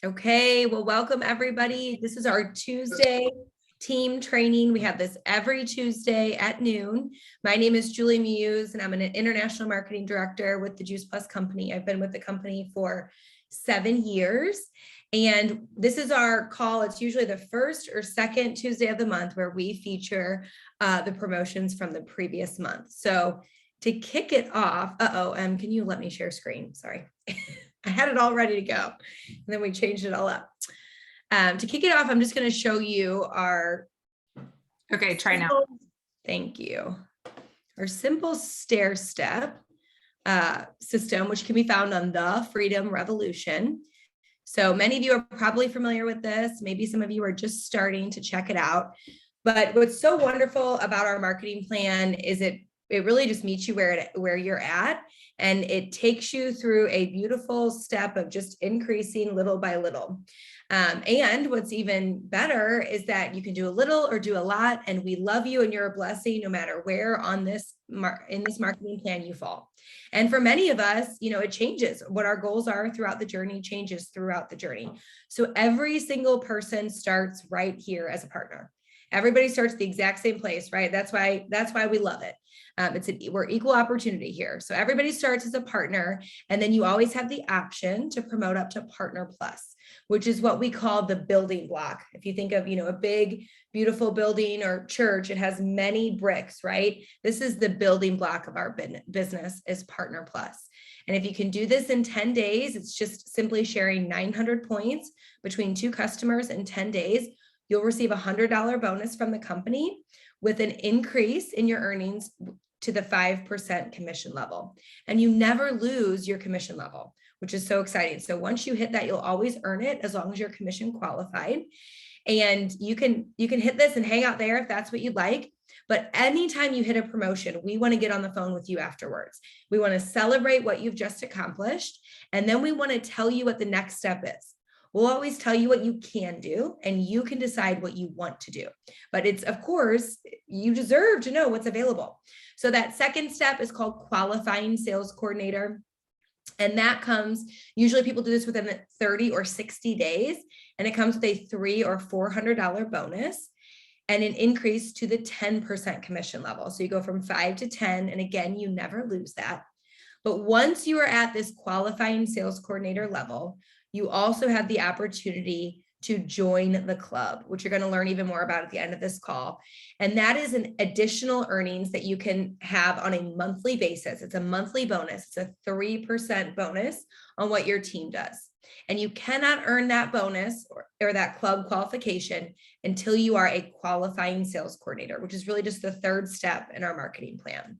Okay, well, welcome everybody. This is our Tuesday team training. We have this every Tuesday at noon. My name is Julie Muse, and I'm an international marketing director with the Juice Plus company. I've been with the company for 7 years. And this is our call. It's usually the first or second Tuesday of the month where we feature the promotions from the previous month. So to kick it off, can you let me share screen? Sorry. I had it all ready to go, and then we changed it all up. To kick it off, I'm just going to show you our. Okay, try now. Thank you. Our simple stair step system, which can be found on the Freedom Revolution. So many of you are probably familiar with this. Maybe some of you are just starting to check it out. But what's so wonderful about our marketing plan is it really just meets you where you're at, and it takes you through a beautiful step of just increasing little by little. And what's even better is that you can do a little or do a lot, and we love you and you're a blessing no matter where on this in this marketing plan you fall. And for many of us, it changes. What our goals are throughout the journey changes throughout the journey. So every single person starts right here as a partner. Everybody starts at the exact same place, right? That's why we love it. We're equal opportunity here. So everybody starts as a partner, and then you always have the option to promote up to Partner Plus, which is what we call the building block. If you think of, a big, beautiful building or church, it has many bricks, right? This is the building block of our business is Partner Plus. And if you can do this in 10 days, it's just simply sharing 900 points between 2 customers in 10 days. You'll receive a $100 bonus from the company with an increase in your earnings to the 5% commission level. And you never lose your commission level, which is so exciting. So once you hit that, you'll always earn it as long as you're commission qualified. And you can hit this and hang out there if that's what you'd like. But anytime you hit a promotion, we want to get on the phone with you afterwards. We want to celebrate what you've just accomplished. And then we want to tell you what the next step is. We'll always tell you what you can do, and you can decide what you want to do. But it's, of course, you deserve to know what's available. So that second step is called qualifying sales coordinator. And that comes, usually people do this within 30 or 60 days, and it comes with a $300 or $400 bonus and an increase to the 10% commission level. So you go from 5 to 10, and again, you never lose that. But once you are at this qualifying sales coordinator level, you also have the opportunity to join the club, which you're going to learn even more about at the end of this call. And that is an additional earnings that you can have on a monthly basis. It's a monthly bonus. It's a 3% bonus on what your team does. And you cannot earn that bonus or that club qualification until you are a qualifying sales coordinator, which is really just the third step in our marketing plan.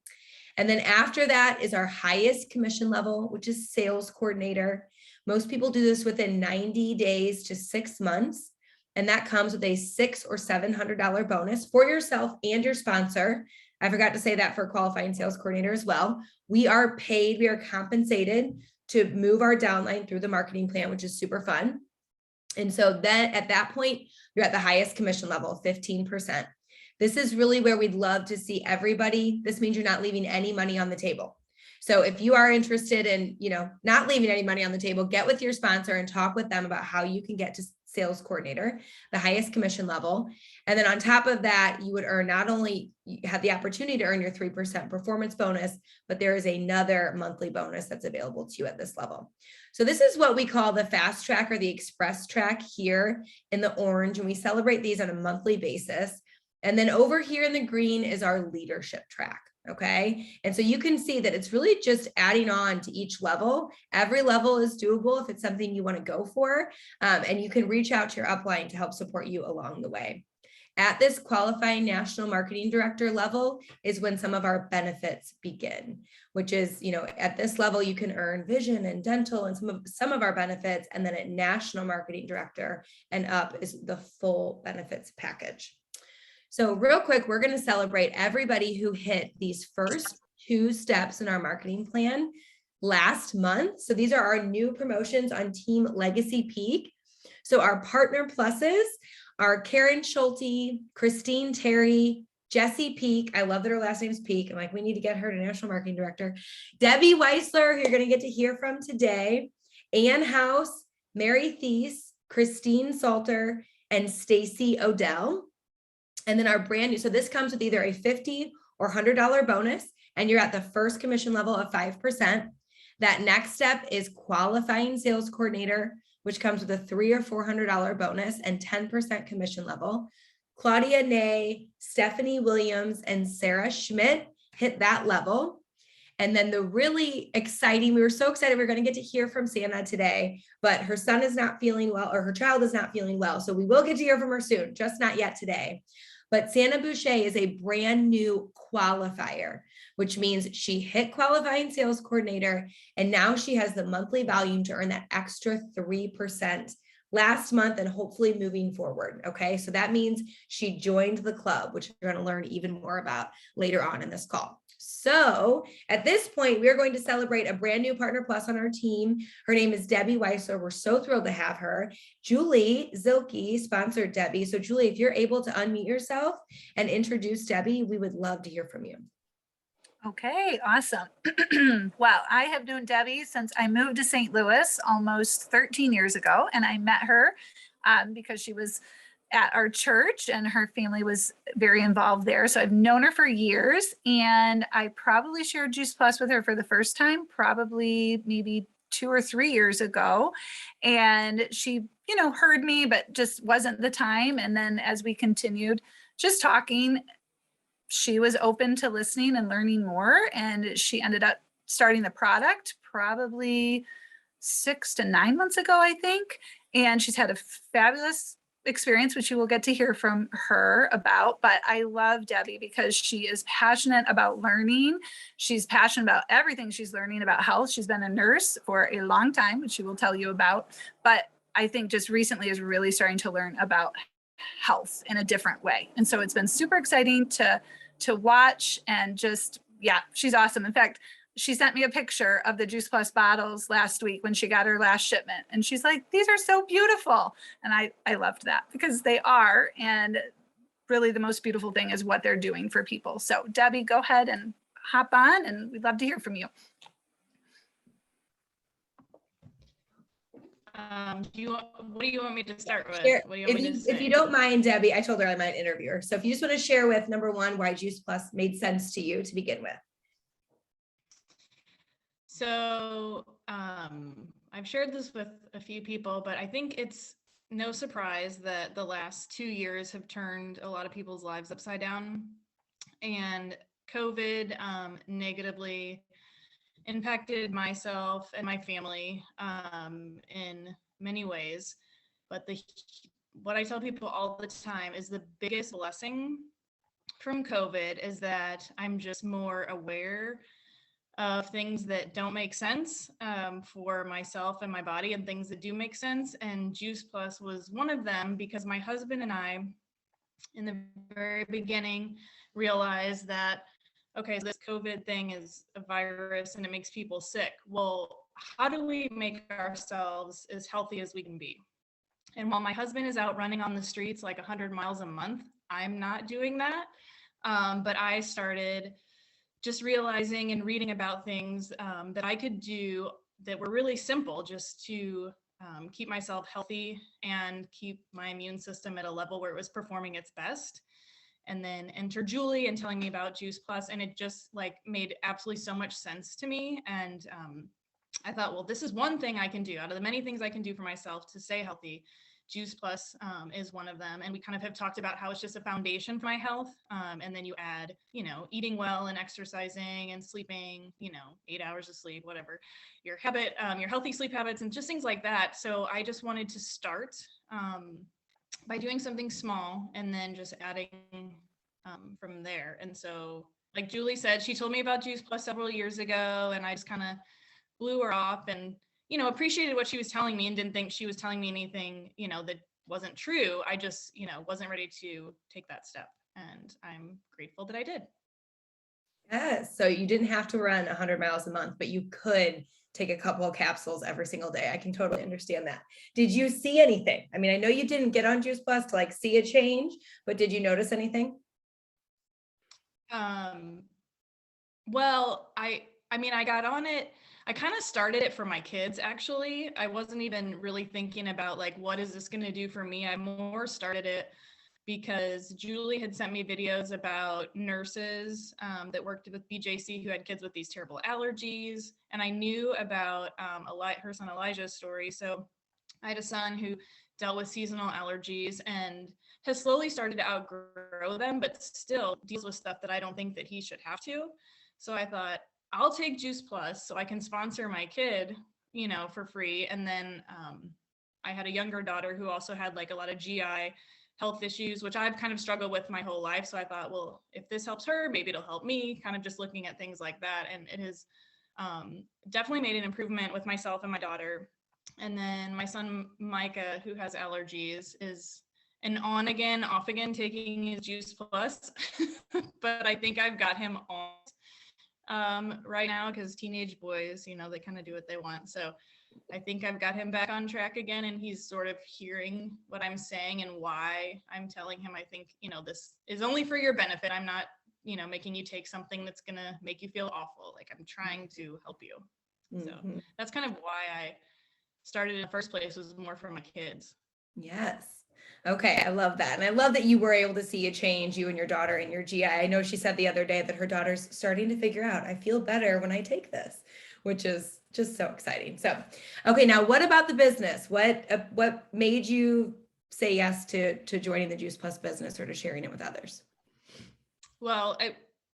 And then after that is our highest commission level, which is sales coordinator. Most people do this within 90 days to 6 months. And that comes with a $600 or $700 bonus for yourself and your sponsor. I forgot to say that for qualifying sales coordinator as well. We are paid, we are compensated to move our downline through the marketing plan, which is super fun. And so then at that point, you're at the highest commission level, 15%. This is really where we'd love to see everybody. This means you're not leaving any money on the table. So if you are interested in, not leaving any money on the table, get with your sponsor and talk with them about how you can get to sales coordinator, the highest commission level. And then on top of that, you would earn not only you have the opportunity to earn your 3% performance bonus, but there is another monthly bonus that's available to you at this level. So this is what we call the fast track or the express track here in the orange, and we celebrate these on a monthly basis. And then over here in the green is our leadership track. Okay. And so you can see that it's really just adding on to each level. Every level is doable if it's something you want to go for. And you can reach out to your upline to help support you along the way. At this qualifying national marketing director level is when some of our benefits begin, which is, at this level, you can earn vision and dental and some of our benefits. And then at national marketing director and up is the full benefits package. So real quick, we're going to celebrate everybody who hit these first 2 steps in our marketing plan last month. So these are our new promotions on Team Legacy Peak. So our Partner Pluses are Karen Schulte, Christine Terry, Jessie Peak. I love that her last name is Peak. I'm like, we need to get her to National Marketing Director. Debbie Weisler, who you're going to get to hear from today. Ann House, Mary Thies, Christine Salter, and Stacy Odell. And then our brand new, so this comes with either a $50 or $100 bonus, and you're at the first commission level of 5%. That next step is qualifying sales coordinator, which comes with a $300 or $400 bonus and 10% commission level. Claudia Nay, Stephanie Williams, and Sarah Schmidt hit that level. And then the really exciting, we were so excited, we we're going to get to hear from Santa today, but her son is not feeling well, or her child is not feeling well. So we will get to hear from her soon, just not yet today. But Santa Boucher is a brand new qualifier, which means she hit qualifying sales coordinator, and now she has the monthly volume to earn that extra 3% last month and hopefully moving forward. Okay, so that means she joined the club, which you're going to learn even more about later on in this call. So at this point, we're going to celebrate a brand new Partner Plus on our team. Her name is Debbie Weisler. We're so thrilled to have her. Julie Zilke sponsored Debbie. So Julie, if you're able to unmute yourself and introduce Debbie, we would love to hear from you. Okay, awesome. Well, I have known Debbie since I moved to St. Louis almost 13 years ago, and I met her because she was at our church and her family was very involved there. So I've known her for years, and I probably shared Juice Plus with her for the first time, probably maybe 2 or 3 years ago. And she, heard me, but just wasn't the time. And then as we continued just talking, she was open to listening and learning more. And she ended up starting the product probably 6 to 9 months ago, I think. And she's had a fabulous experience, which you will get to hear from her about. But I love Debbie because she is passionate about learning. She's passionate about everything she's learning about health. She's been a nurse for a long time, which she will tell you about. But I think just recently is really starting to learn about health in a different way. And so it's been super exciting to watch, and just, yeah, she's awesome. In fact, she sent me a picture of the Juice Plus bottles last week when she got her last shipment. And she's like, these are so beautiful. And I loved that because they are. And really the most beautiful thing is what they're doing for people. So Debbie, go ahead and hop on, and we'd love to hear from you. What do you want me to start with? Share, What do you want me to say? if you don't mind, Debbie, I told her I might interview her. So if you just want to share with number one, why Juice Plus made sense to you to begin with. So I've shared this with a few people, but I think it's no surprise that the last 2 years have turned a lot of people's lives upside down, and COVID negatively impacted myself and my family in many ways. But what I tell people all the time is the biggest blessing from COVID is that I'm just more aware of things that don't make sense for myself and my body, and things that do make sense. And Juice Plus was one of them, because my husband and I, in the very beginning, realized that, okay, so this COVID thing is a virus and it makes people sick. Well, how do we make ourselves as healthy as we can be? And while my husband is out running on the streets like 100 miles a month, I'm not doing that. But I started just realizing and reading about things that I could do that were really simple, just to keep myself healthy and keep my immune system at a level where it was performing its best. And then enter Julie and telling me about Juice Plus, and it just like made absolutely so much sense to me. And I thought, well, this is one thing I can do out of the many things I can do for myself to stay healthy. Juice Plus is one of them. And we kind of have talked about how it's just a foundation for my health. And then you add, eating well and exercising and sleeping, 8 hours of sleep, whatever, your healthy sleep habits and just things like that. So I just wanted to start by doing something small and then just adding from there. And so, like Julie said, she told me about Juice Plus several years ago, and I just kind of blew her off and, appreciated what she was telling me and didn't think she was telling me anything, that wasn't true. I just, wasn't ready to take that step. And I'm grateful that I did. Yes. So you didn't have to run 100 miles a month, but you could take a couple of capsules every single day. I can totally understand that. Did you see anything? I mean, I know you didn't get on Juice Plus to like see a change, but did you notice anything? Well, I got on it. I kind of started it for my kids, actually. I wasn't even really thinking about like, what is this going to do for me? I more started it because Julie had sent me videos about nurses that worked with BJC who had kids with these terrible allergies. And I knew about her son Elijah's story. So I had a son who dealt with seasonal allergies and has slowly started to outgrow them, but still deals with stuff that I don't think that he should have to. So I thought, I'll take Juice Plus so I can sponsor my kid, for free. And then I had a younger daughter who also had like a lot of GI health issues, which I've kind of struggled with my whole life. So I thought, well, if this helps her, maybe it'll help me, kind of just looking at things like that. And it has definitely made an improvement with myself and my daughter. And then my son, Micah, who has allergies, is an on again, off again taking his Juice Plus. But I think I've got him on right now because teenage boys, they kind of do what they want. So I think I've got him back on track again, and he's sort of hearing what I'm saying and why I'm telling him, I think, this is only for your benefit. I'm not, making you take something that's going to make you feel awful. Like, I'm trying to help you. So that's kind of why I started in the first place, was more for my kids. Yes. Okay. I love that. And I love that you were able to see a change, you and your daughter and your GI. I know she said the other day that her daughter's starting to figure out, I feel better when I take this, which is just so exciting. So, okay, now what about the business? What made you say yes to joining the Juice Plus business or to sharing it with others? Well,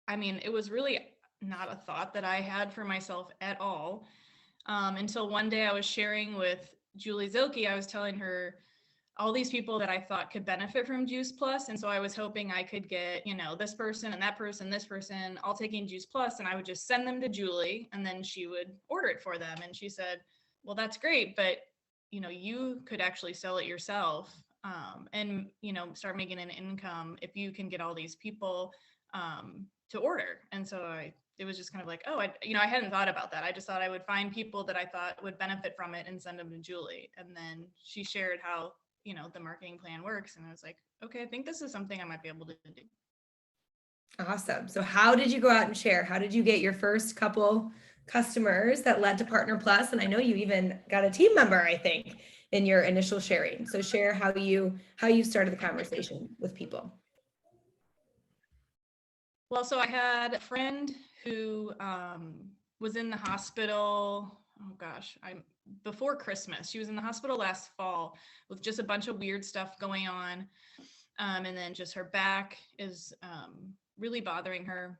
I mean, it was really not a thought that I had for myself at all until one day I was sharing with Julie Zilke. I was telling her all these people that I thought could benefit from Juice Plus. And so I was hoping I could get, this person and that person, this person, all taking Juice Plus, and I would just send them to Julie and then she would order it for them. And she said, well, that's great, but, you could actually sell it yourself and, start making an income if you can get all these people to order. And so it was just kind of like, oh, I hadn't thought about that. I just thought I would find people that I thought would benefit from it and send them to Julie. And then she shared how the marketing plan works. And I was like, okay, I think this is something I might be able to do. Awesome. So how did you go out and share? How did you get your first couple customers that led to Partner Plus? And I know you even got a team member, I think, in your initial sharing. So share how you started the conversation with people. Well, so I had a friend who was in the hospital. Oh gosh, before Christmas. She was in the hospital last fall with just a bunch of weird stuff going on. And then just her back is really bothering her.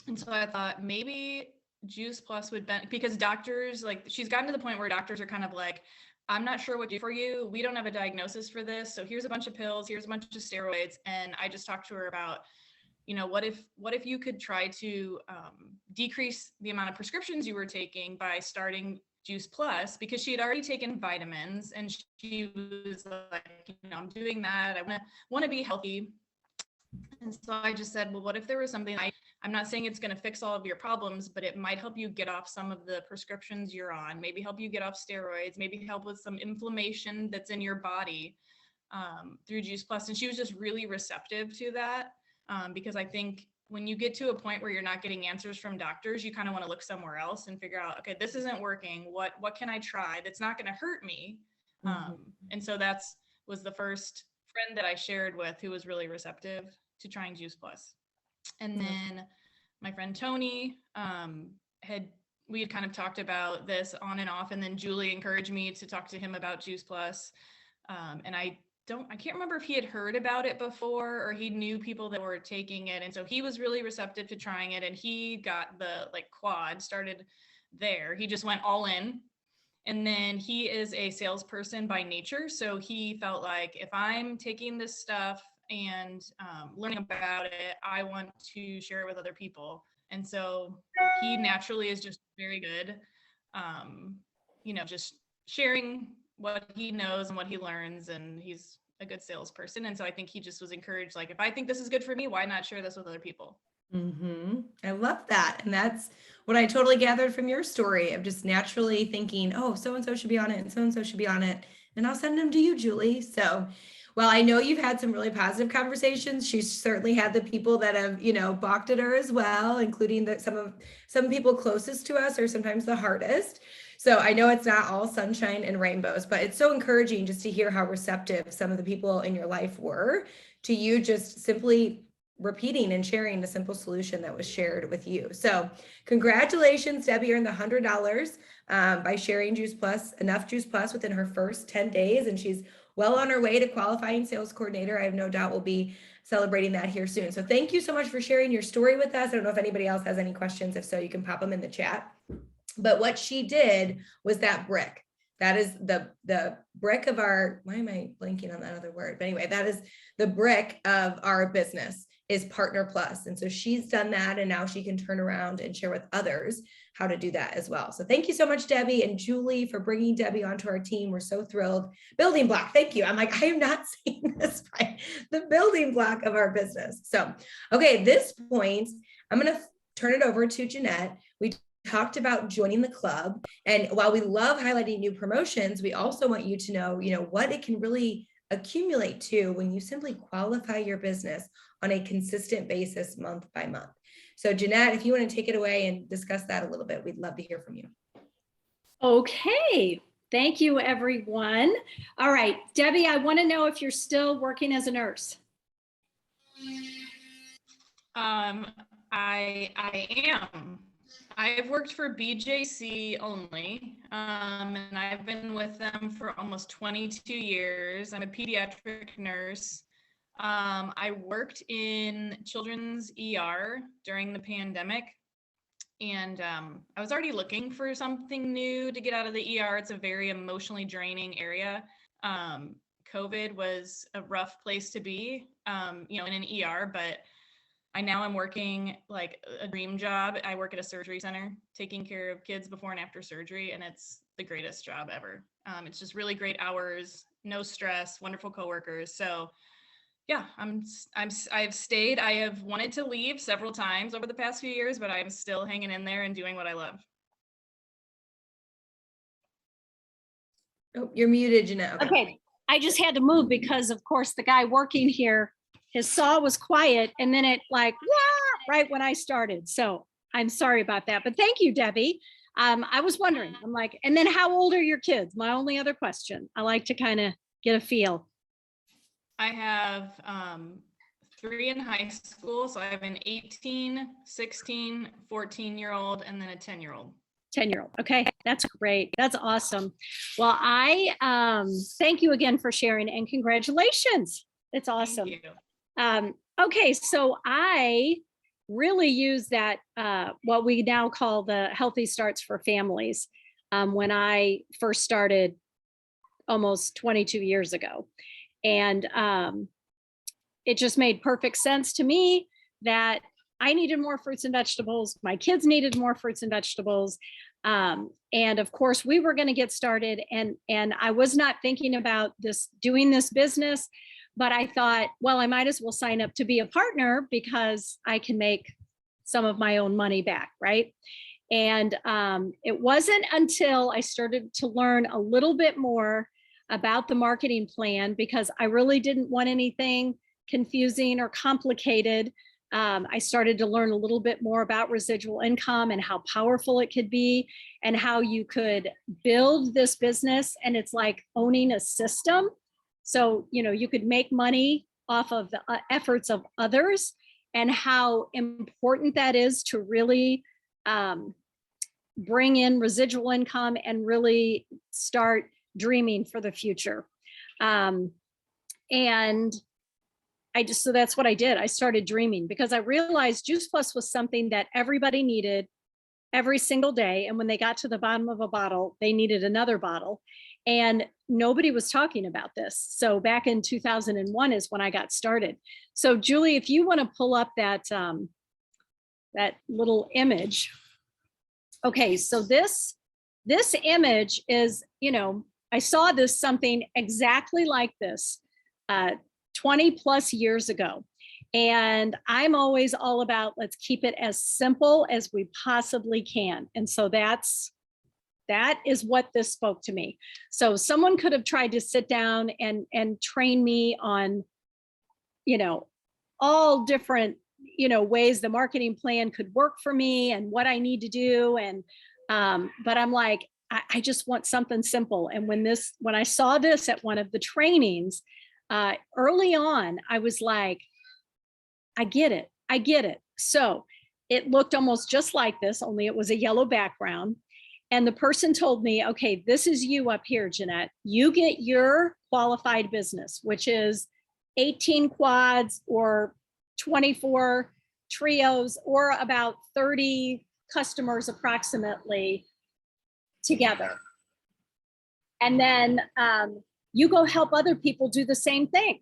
And so I thought maybe Juice Plus would because doctors, like, she's gotten to the point where doctors are kind of like, I'm not sure what to do for you. We don't have a diagnosis for this. So here's a bunch of pills, here's a bunch of steroids. And I just talked to her about, what if you could try to decrease the amount of prescriptions you were taking by starting Juice Plus, because she had already taken vitamins and she was like, I'm doing that. I want to be healthy. And so I just said, well, what if there was something, I'm not saying it's going to fix all of your problems, but it might help you get off some of the prescriptions you're on, maybe help you get off steroids, maybe help with some inflammation that's in your body through Juice Plus. And she was just really receptive to that because I think when you get to a point where you're not getting answers from doctors, you kind of want to look somewhere else and figure out, okay, this isn't working. What can I try that's not going to hurt me? And so was the first friend that I shared with who was really receptive to trying Juice Plus. And then my friend Tony we had kind of talked about this on and off, and then Julie encouraged me to talk to him about Juice Plus. And I can't remember if he had heard about it before or he knew people that were taking it. And so he was really receptive to trying it, and he got the quad started there. He just went all in. And then he is a salesperson by nature. So he felt like, if I'm taking this stuff and learning about it, I want to share it with other people. And so he naturally is just very good, just sharing what he knows and what he learns, and he's a good salesperson. And so I think he just was encouraged, like, if I think this is good for me, why not share this with other people? I love that. And that's what I totally gathered from your story of just naturally thinking, oh, so-and-so should be on it and so-and-so should be on it. And I'll send them to you, Julie. So, Well, I know you've had some really positive conversations. She's certainly had the people that have, balked at her as well, including some people closest to us are sometimes the hardest. So I know it's not all sunshine and rainbows, but it's so encouraging just to hear how receptive some of the people in your life were to you just simply repeating and sharing the simple solution that was shared with you. So congratulations, Debbie earned the $100 by sharing enough Juice Plus within her first 10 days. And she's well on her way to qualifying sales coordinator. I have no doubt we'll be celebrating that here soon. So thank you so much for sharing your story with us. I don't know if anybody else has any questions. If so, you can pop them in the chat. But what she did was that brick. That is the brick of our, why am I blanking on that other word? But anyway, that is the brick of our business is Partner Plus. And so she's done that, and now she can turn around and share with others how to do that as well. So thank you so much, Debbie and Julie, for bringing Debbie onto our team. We're so thrilled. Building block. Thank you. I'm like, I am not seeing this right. The building block of our business. So, okay, at this point, I'm going to turn it over to Jeanette. We talked about joining the club. And while we love highlighting new promotions, we also want you to know, what it can really accumulate to when you simply qualify your business on a consistent basis, month by month. So Jeanette, if you want to take it away and discuss that a little bit, we'd love to hear from you. Okay. Thank you, everyone. All right, Debbie, I want to know if you're still working as a nurse. I am. I've worked for BJC only, and I've been with them for almost 22 years. I'm a pediatric nurse. I worked in children's ER during the pandemic, and I was already looking for something new to get out of the ER. It's a very emotionally draining area. COVID was a rough place to be, in an ER, but I'm working like a dream job. I work at a surgery center, taking care of kids before and after surgery, and it's the greatest job ever. It's just really great hours, no stress, wonderful coworkers. So yeah, I've stayed. I have wanted to leave several times over the past few years, but I'm still hanging in there and doing what I love. Oh, you're muted, Jeanette. Okay, I just had to move because, of course, the guy working here, his saw was quiet, and then it like, wah, right when I started. So I'm sorry about that, but thank you, Debbie. I was wondering, I'm like, and then how old are your kids? My only other question. I like to kind of get a feel. I have 3 in high school. So I have an 18, 16, 14-year-old, and then a 10-year-old. 10-year-old. Okay, that's great. That's awesome. Well, I thank you again for sharing, and congratulations. It's awesome. Thank you. Okay, so I really use that, what we now call the Healthy Starts for Families, when I first started almost 22 years ago. And it just made perfect sense to me that I needed more fruits and vegetables. My kids needed more fruits and vegetables. And of course, we were going to get started, and I was not thinking about doing this business. But I thought, well, I might as well sign up to be a partner because I can make some of my own money back, right? And it wasn't until I started to learn a little bit more about the marketing plan, because I really didn't want anything confusing or complicated. I started to learn a little bit more about residual income and how powerful it could be, and how you could build this business. And it's like owning a system. So, you could make money off of the efforts of others, and how important that is to really bring in residual income and really start dreaming for the future. And so that's what I did. I started dreaming because I realized Juice Plus was something that everybody needed every single day. And when they got to the bottom of a bottle, they needed another bottle. And nobody was talking about this. So back in 2001 is when I got started. So Julie, if you want to pull up that little image. Okay, so this image is, I saw something exactly like this 20 plus years ago. And I'm always all about, let's keep it as simple as we possibly can. And so that's that is what this spoke to me. So someone could have tried to sit down and train me on, you know, all different, you know, ways the marketing plan could work for me and what I need to do. And, but I'm like, I just want something simple. And when I saw this at one of the trainings, early on, I was like, I get it. I get it. So it looked almost just like this, only it was a yellow background. And the person told me, okay, this is you up here, Jeanette. You get your qualified business, which is 18 quads or 24 trios or about 30 customers approximately together. And then you go help other people do the same thing.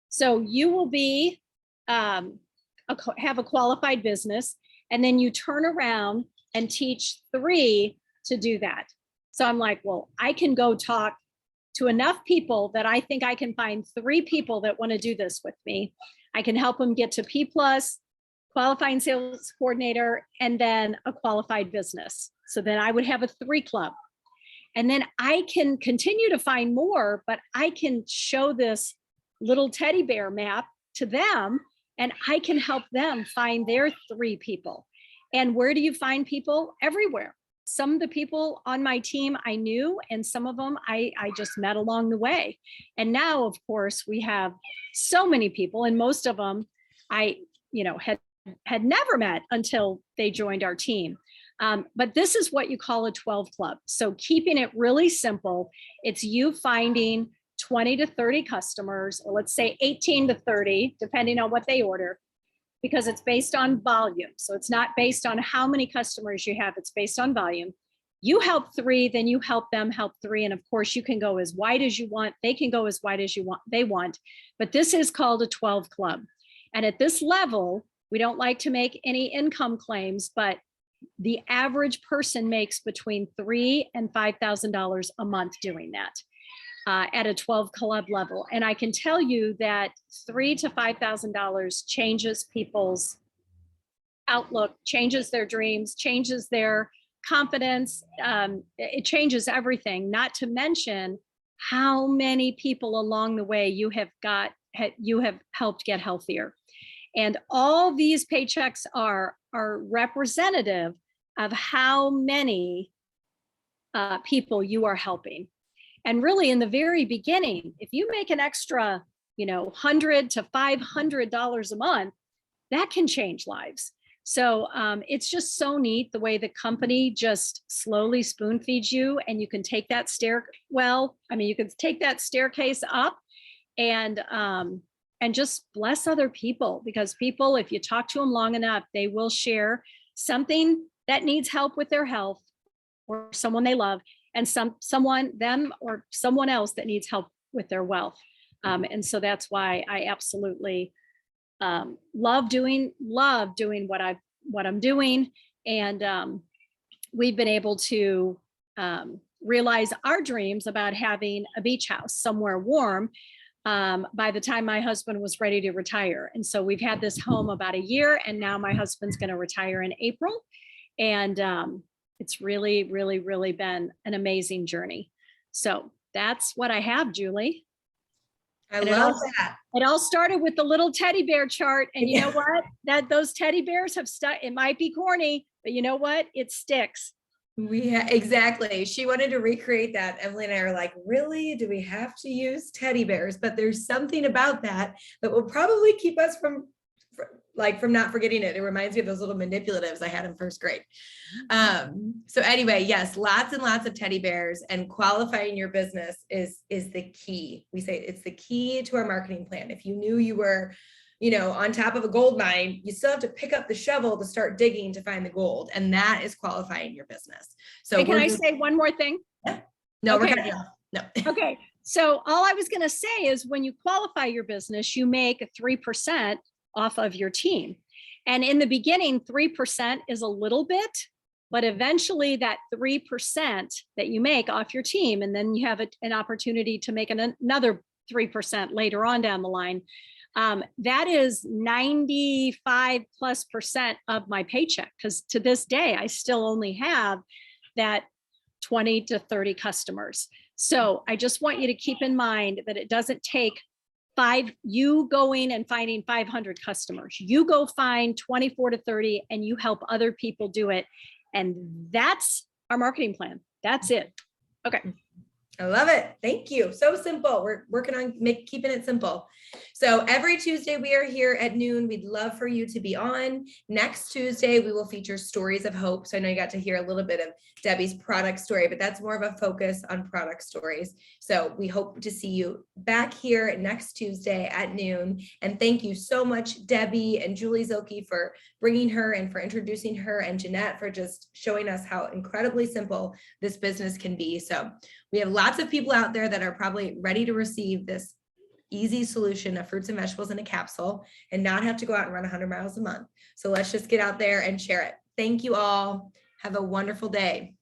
So you will be, have a qualified business, and then you turn around and teach 3 to do that. So I'm like, well, I can go talk to enough people that I think I can find 3 people that want to do this with me. I can help them get to P+, qualifying sales coordinator, and then a qualified business. So then I would have a 3 club. And then I can continue to find more, but I can show this little teddy bear map to them, and I can help them find their 3 people. And where do you find people? Everywhere. Some of the people on my team I knew, and some of them I just met along the way. And now, of course, we have so many people, and most of them I, you know, had never met until they joined our team. But this is what you call a 12 club. So keeping it really simple, it's you finding 20 to 30 customers, or let's say 18 to 30, depending on what they order, because it's based on volume. So it's not based on how many customers you have, it's based on volume. You help 3, then you help them help 3. And of course you can go as wide as you want. They can go as wide as they want, but this is called a 12 club. And at this level, we don't like to make any income claims, but the average person makes between $3,000 and $5,000 a month doing that. At a 12 club level. And I can tell you that $3,000 to $5,000 changes people's outlook, changes their dreams, changes their confidence. It changes everything, not to mention how many people along the way you have helped get healthier. And all these paychecks are representative of how many people you are helping. And really in the very beginning, if you make an extra, you know, $100 to $500 a month, that can change lives. So it's just so neat the way the company just slowly spoon feeds you, and you can take that you can take that staircase up and just bless other people, because people, if you talk to them long enough, they will share something that needs help with their health, or someone they love, and them or someone else that needs help with their wealth. And so that's why I absolutely love doing what I'm doing. And we've been able to realize our dreams about having a beach house somewhere warm by the time my husband was ready to retire. And so we've had this home about a year, and now my husband's going to retire in April. And it's really, really, really been an amazing journey. So that's what I have, Julie. I love that. It all started with the little teddy bear chart. And you know what? Those teddy bears have stuck. It might be corny, but you know what? It sticks. Exactly. She wanted to recreate that. Emily and I are like, really? Do we have to use teddy bears? But there's something about that will probably keep us from not forgetting it. It reminds me of those little manipulatives I had in first grade. So anyway, yes, lots and lots of teddy bears, and qualifying your business is the key. We say it's the key to our marketing plan. If you knew you were, you know, on top of a gold mine, you still have to pick up the shovel to start digging to find the gold. And that is qualifying your business. So hey, can I say one more thing? No, okay. We're cutting off. No. Okay. So all I was going to say is when you qualify your business, you make 3% off of your team. And in the beginning, 3% is a little bit, but eventually that 3% that you make off your team, and then you have an opportunity to make another 3% later on down the line. That is 95+% of my paycheck, because to this day, I still only have that 20 to 30 customers. So I just want you to keep in mind that it doesn't take you going and finding 500 customers. You go find 24 to 30 and you help other people do it. And that's our marketing plan. That's it. Okay. I love it. Thank you. So simple. We're working on keeping it simple. So every Tuesday we are here at noon. We'd love for you to be on. Next Tuesday, we will feature stories of hope. So I know you got to hear a little bit of Debbie's product story, but that's more of a focus on product stories. So we hope to see you back here next Tuesday at noon. And thank you so much, Debbie and Julie Zilke, for bringing her and for introducing her, and Jeanette for just showing us how incredibly simple this business can be. So we have lots of people out there that are probably ready to receive this easy solution of fruits and vegetables in a capsule and not have to go out and run 100 miles a month. So let's just get out there and share it. Thank you all. Have a wonderful day.